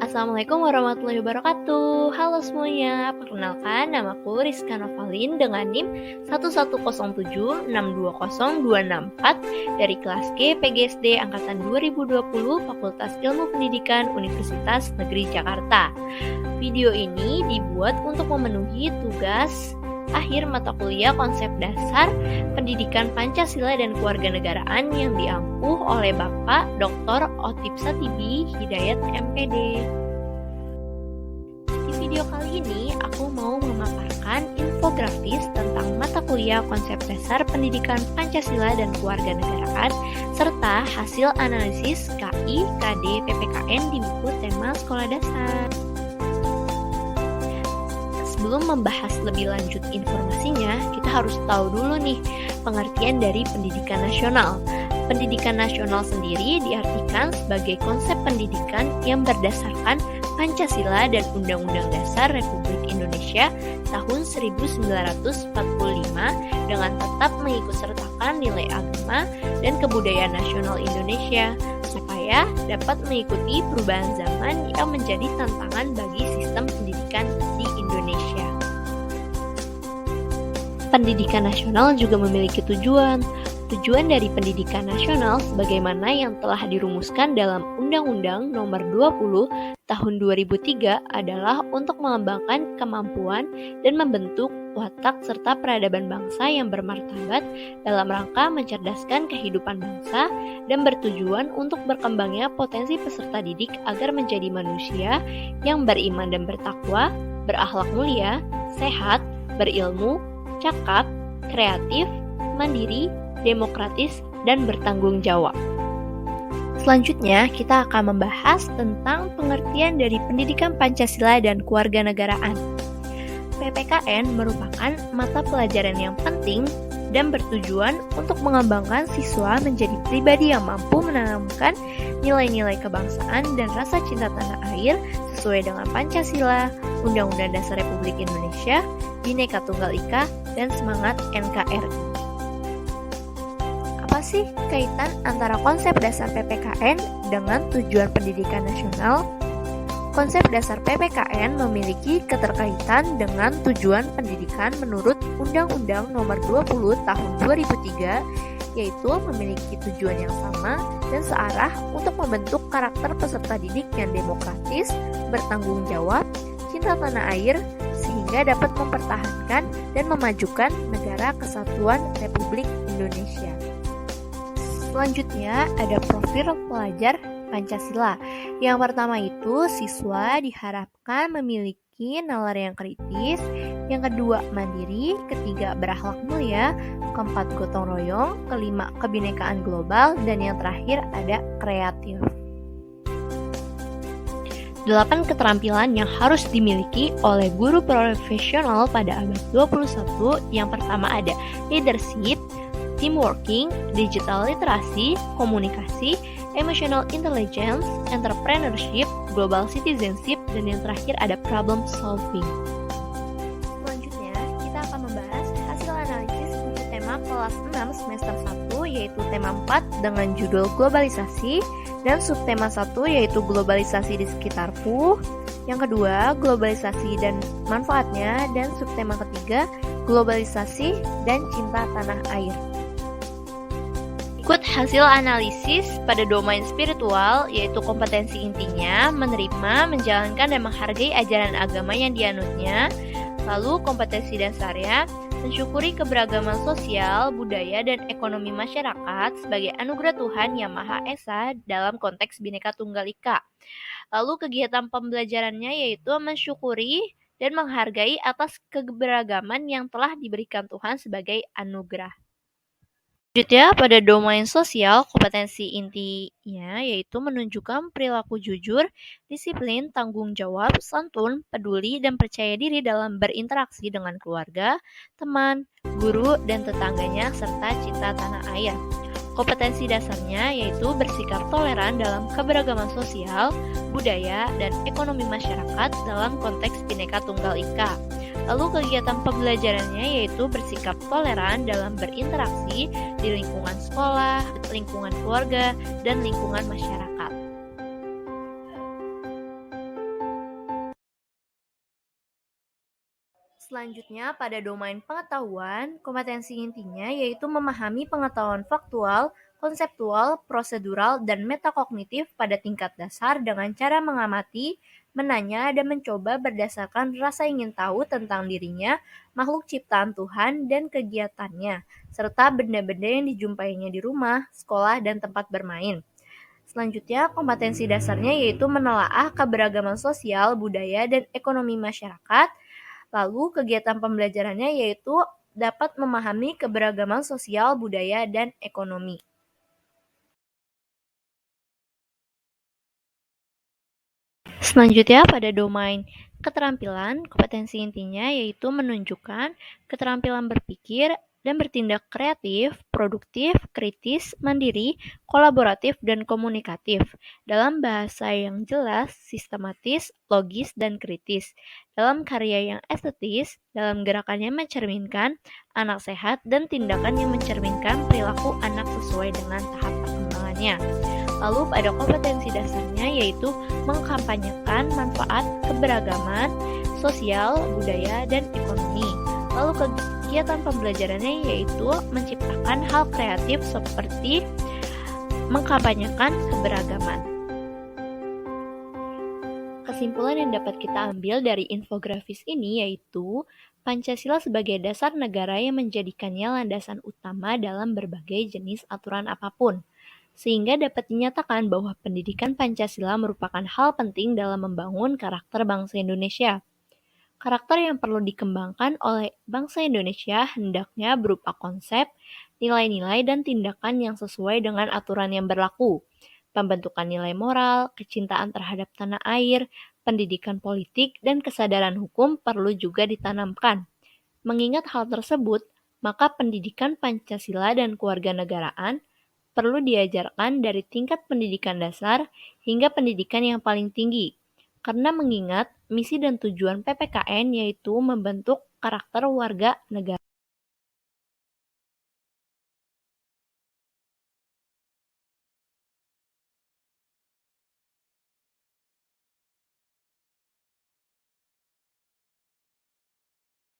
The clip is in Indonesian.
Assalamualaikum warahmatullahi wabarakatuh. Halo semuanya, perkenalkan namaku Rizka Novalin dengan NIM 11076200264 dari kelas G PGSD Angkatan 2020 Fakultas Ilmu Pendidikan Universitas Negeri Jakarta. Video ini dibuat untuk memenuhi tugas akhir mata kuliah konsep dasar pendidikan Pancasila dan Kewarganegaraan yang diampuh oleh Bapak Dr. Otip Satibi Hidayat MPD. Di video kali ini aku mau memaparkan infografis tentang mata kuliah konsep dasar pendidikan Pancasila dan Kewarganegaraan serta hasil analisis KI, KD, PPKN di buku tema sekolah dasar. Sebelum membahas lebih lanjut informasinya, kita harus tahu dulu nih pengertian dari pendidikan nasional. Pendidikan nasional sendiri diartikan sebagai konsep pendidikan yang berdasarkan Pancasila dan Undang-Undang Dasar Republik Indonesia tahun 1945 dengan tetap mengikutsertakan nilai agama dan kebudayaan nasional Indonesia supaya dapat mengikuti perubahan zaman yang menjadi tantangan bagi sistem pendidikan di Indonesia. Pendidikan nasional juga memiliki tujuan. Tujuan dari pendidikan nasional sebagaimana yang telah dirumuskan dalam Undang-Undang Nomor 20 Tahun 2003 adalah untuk mengembangkan kemampuan dan membentuk watak serta peradaban bangsa yang bermartabat dalam rangka mencerdaskan kehidupan bangsa dan bertujuan untuk berkembangnya potensi peserta didik agar menjadi manusia yang beriman dan bertakwa, berakhlak mulia, sehat, berilmu, cakap, kreatif, mandiri, demokratis, dan bertanggung jawab. Selanjutnya, kita akan membahas tentang pengertian dari pendidikan Pancasila dan Kewarganegaraan. PPKN merupakan mata pelajaran yang penting dan bertujuan untuk mengembangkan siswa menjadi pribadi yang mampu menanamkan nilai-nilai kebangsaan dan rasa cinta tanah air sesuai dengan Pancasila, Undang-Undang Dasar Republik Indonesia, Bhinneka Tunggal Ika, dan semangat NKRI. Apa sih kaitan antara konsep dasar PPKN dengan tujuan pendidikan nasional? Konsep dasar PPKN memiliki keterkaitan dengan tujuan pendidikan menurut Undang-Undang Nomor 20 Tahun 2003, yaitu memiliki tujuan yang sama dan searah untuk membentuk karakter peserta didik yang demokratis, bertanggung jawab, cinta tanah air, sehingga dapat mempertahankan dan memajukan Negara Kesatuan Republik Indonesia. Selanjutnya ada profil pelajar Pancasila. Yang pertama itu siswa diharapkan memiliki nalar yang kritis, yang kedua mandiri, ketiga berakhlak mulia, keempat gotong royong, kelima kebinekaan global, dan yang terakhir ada kreatif. 8 keterampilan yang harus dimiliki oleh guru profesional pada abad 21. Yang pertama ada leadership, teamworking, digital literasi, komunikasi, emotional intelligence, entrepreneurship, global citizenship, dan yang terakhir ada problem solving. Selanjutnya, kita akan membahas hasil analisis untuk tema kelas 6 semester 1, yaitu tema 4 dengan judul globalisasi, dan subtema 1 yaitu globalisasi di sekitarku. Yang kedua, globalisasi dan manfaatnya, dan subtema ketiga, globalisasi dan cinta tanah air. Ikut hasil analisis pada domain spiritual, yaitu kompetensi intinya, menerima, menjalankan, dan menghargai ajaran agama yang dianutnya. Lalu kompetensi dasarnya, mensyukuri keberagaman sosial, budaya, dan ekonomi masyarakat sebagai anugerah Tuhan Yang Maha Esa dalam konteks Bhinneka Tunggal Ika. Lalu kegiatan pembelajarannya yaitu mensyukuri dan menghargai atas keberagaman yang telah diberikan Tuhan sebagai anugerah. Selanjutnya, pada domain sosial, kompetensi intinya yaitu menunjukkan perilaku jujur, disiplin, tanggung jawab, santun, peduli, dan percaya diri dalam berinteraksi dengan keluarga, teman, guru, dan tetangganya, serta cinta tanah air. Kompetensi dasarnya yaitu bersikap toleran dalam keberagaman sosial, budaya, dan ekonomi masyarakat dalam konteks Bhinneka Tunggal Ika. Lalu kegiatan pembelajarannya yaitu bersikap toleran dalam berinteraksi di lingkungan sekolah, lingkungan keluarga, dan lingkungan masyarakat. Selanjutnya, pada domain pengetahuan, kompetensi intinya yaitu memahami pengetahuan faktual, konseptual, prosedural, dan metakognitif pada tingkat dasar dengan cara mengamati, menanya, dan mencoba berdasarkan rasa ingin tahu tentang dirinya, makhluk ciptaan Tuhan, dan kegiatannya, serta benda-benda yang dijumpainya di rumah, sekolah, dan tempat bermain. Selanjutnya, kompetensi dasarnya yaitu menelaah keberagaman sosial, budaya, dan ekonomi masyarakat. Lalu, kegiatan pembelajarannya yaitu dapat memahami keberagaman sosial, budaya, dan ekonomi. Selanjutnya, pada domain keterampilan, kompetensi intinya yaitu menunjukkan keterampilan berpikir dan bertindak kreatif, produktif, kritis, mandiri, kolaboratif, dan komunikatif dalam bahasa yang jelas, sistematis, logis, dan kritis, dalam karya yang estetis, dalam gerakannya mencerminkan anak sehat, dan tindakan yang mencerminkan perilaku anak sesuai dengan tahap perkembangannya. Lalu pada kompetensi dasarnya yaitu mengkampanyekan manfaat keberagaman sosial, budaya, dan ekonomi. Lalu kegiatan pembelajarannya yaitu menciptakan hal kreatif seperti mengkampanyekan keberagaman. Kesimpulan yang dapat kita ambil dari infografis ini yaitu Pancasila sebagai dasar negara yang menjadikannya landasan utama dalam berbagai jenis aturan apapun, sehingga dapat dinyatakan bahwa pendidikan Pancasila merupakan hal penting dalam membangun karakter bangsa Indonesia. Karakter yang perlu dikembangkan oleh bangsa Indonesia hendaknya berupa konsep, nilai-nilai, dan tindakan yang sesuai dengan aturan yang berlaku. Pembentukan nilai moral, kecintaan terhadap tanah air, pendidikan politik, dan kesadaran hukum perlu juga ditanamkan. Mengingat hal tersebut, maka pendidikan Pancasila dan kewarganegaraan perlu diajarkan dari tingkat pendidikan dasar hingga pendidikan yang paling tinggi, karena mengingat misi dan tujuan PPKN yaitu membentuk karakter warga negara.